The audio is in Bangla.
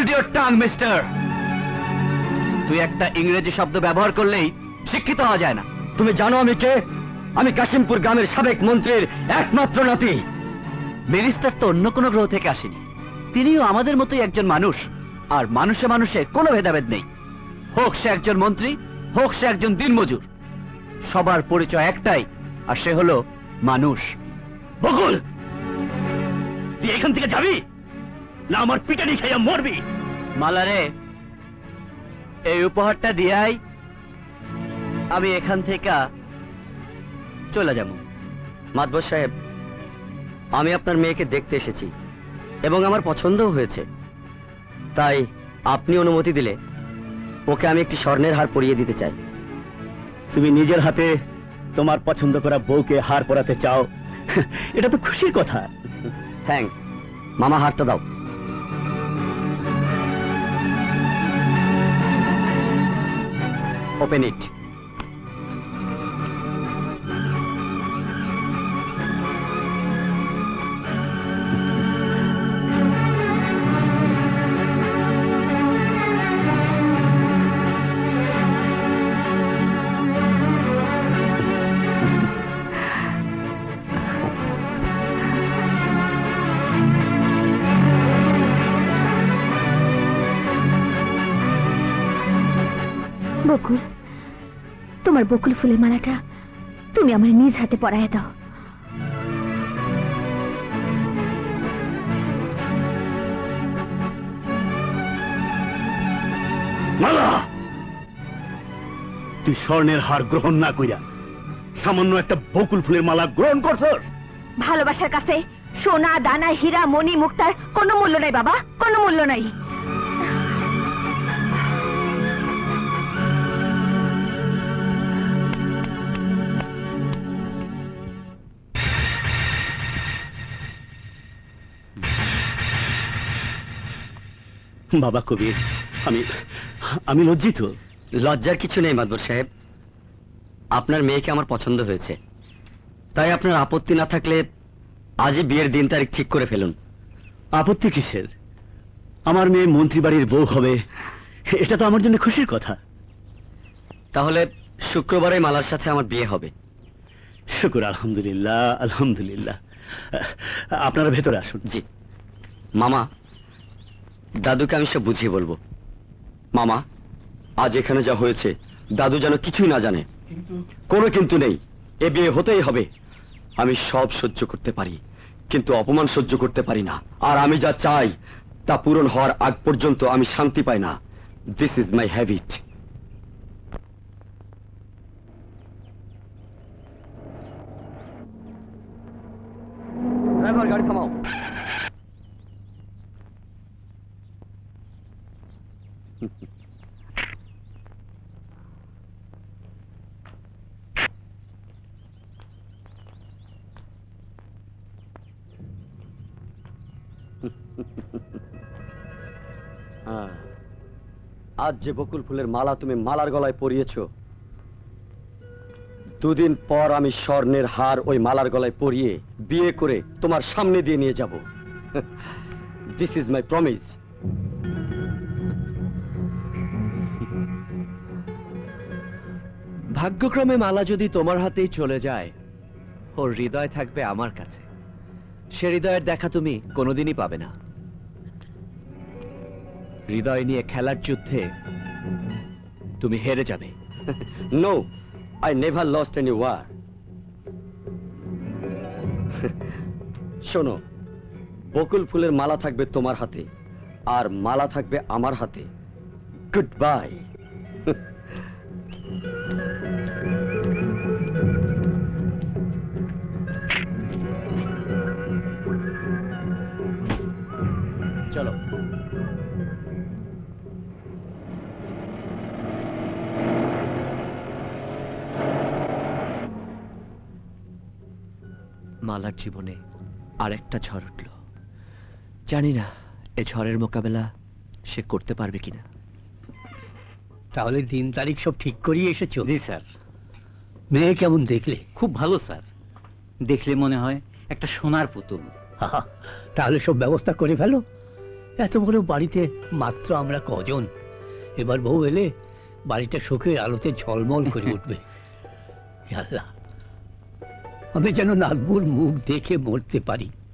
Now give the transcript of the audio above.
Hold your tongue mister. তুই একটা ইংরেজি শব্দ ব্যবহার করলেই শিক্ষিত হওয়া যায় না। তুমি জানো আমি কে? আমি কাশিমপুর গ্রামের সাবেক মন্ত্রীর একমাত্র নাতি। মিনিস্টার তো অন্য কোনো গ্রহ থেকে আসেনি, তিনিও আমাদের মতোই একজন মানুষ। আর মানুষে মানুষে কোনো ভেদাভেদ নেই, হোক সে একজন মন্ত্রী, হোক সে একজন দিনমজুর, সবার পরিচয় একটাই, আর সে হলো মানুষ। বকুল, তুই এখান থেকে যাবি না আমার পিটানি খাইয়া মরবি? মালারে, এই উপহারটা দিয়াই আমি এখান থেকে চলে যাব। মাতবর সাহেব, আমি আপনার মেয়েকে দেখতে এসেছি এবং আমার পছন্দও হয়েছে, তাই আপনি অনুমতি দিলে ওকে আমি একটি স্বর্ণের হার পরিয়ে দিতে চাই। তুমি নিজের হাতে তোমার পছন্দ করা বউকে হার পরাতে চাও, এটা তো খুশির কথা। থ্যাঙ্কস মামা, হারটা দাও। Open it. বকুল, তোমার বকুল ফুলের মালাটা তুমি আমার নিজ হাতে পরাইয়া দাও। মালা, তুই স্বর্ণের হার গ্রহণ না কইরা সামান্য একটা বকুল ফুলের মালা গ্রহণ করছস? ভালোবাসার কাছে সোনা দানা হীরা মণি মুক্তার কোনো মূল্য নাই বাবা, কোনো মূল্য নাই। বাবা কবির, আমি লজ্জিত। লজ্জার কিছু নেই মাদবর সাহেব, আপনার মেয়েকে আমার পছন্দ হয়েছে, তাই আপনার আপত্তি না থাকলে আজই বিয়ের দিন তারিখ ঠিক করে ফেলুন। আপত্তি কিসের? আমার মেয়ে মন্ত্রী বাড়ির বউ হবে, এটা তো আমার জন্য খুশির কথা। তাহলে শুক্রবারে মালার সাথে আমার বিয়ে হবে। শুকুর, আলহামদুলিল্লাহ আলহামদুলিল্লাহ। আপনারা ভেতরে আসুন। জি মামা, দাদুকে আমি সব বুঝিয়ে বলবো। মামা, আজ এখানে যা হয়েছে দাদু যেন কিছুই না জানে। কোনো কিন্তু নেই, এ বিয়ে হতেই হবে। আমি সব সহ্য করতে পারি, কিন্তু অপমান সহ্য করতে পারি না। আর আমি যা চাই তা পূরণ হওয়ার আগ পর্যন্ত আমি শান্তি পাই না। This is my habit. Driver, গাড়ি থামাও। আজ যে বকুল ফুলের মালা তুমি মালার গলায় পরিয়েছ, দুদিন পর আমি স্বর্ণের হার ওই মালার গলায় পরিয়ে বিয়ে করে তোমার সামনে দিয়ে নিয়ে যাব। This is my promise. ভাগ্যক্রমে মালা যদি তোমার হাতেই চলে যায়, ওর হৃদয় থাকবে আমার কাছে। সে হৃদয়ের দেখা তুমি কোনোদিনই পাবে না। হৃদয় নিয়ে খেলার যুদ্ধে তুমি হেরে যাবে। No, I never lost any war. শোনো, বকুল ফুলের মালা থাকবে তোমার হাতে, আর মালা থাকবে আমার হাতে। Good bye. চলো। মালার জীবনে আর একটা ঝড় উঠল। জানি না এ ঝড়ের মোকাবেলা সে করতে পারবে কিনা। তাহলে দিন তারিখ সব ঠিক করিয়ে এসেছো? জি স্যার। মেয়ে কেমন দেখলে? খুব ভালো স্যার, দেখলে মনে হয় একটা সোনার পুতুল। তাহলে সব ব্যবস্থা করে ফেলো, এত বড় বাড়িতে মাত্র আমরা কজন, এবার বউ এলে বাড়িটা শোকের আলোতে ঝলমল করে উঠবে। হে আল্লাহ, আমি যেন নাতবুর মুখ দেখে মরতে পারি।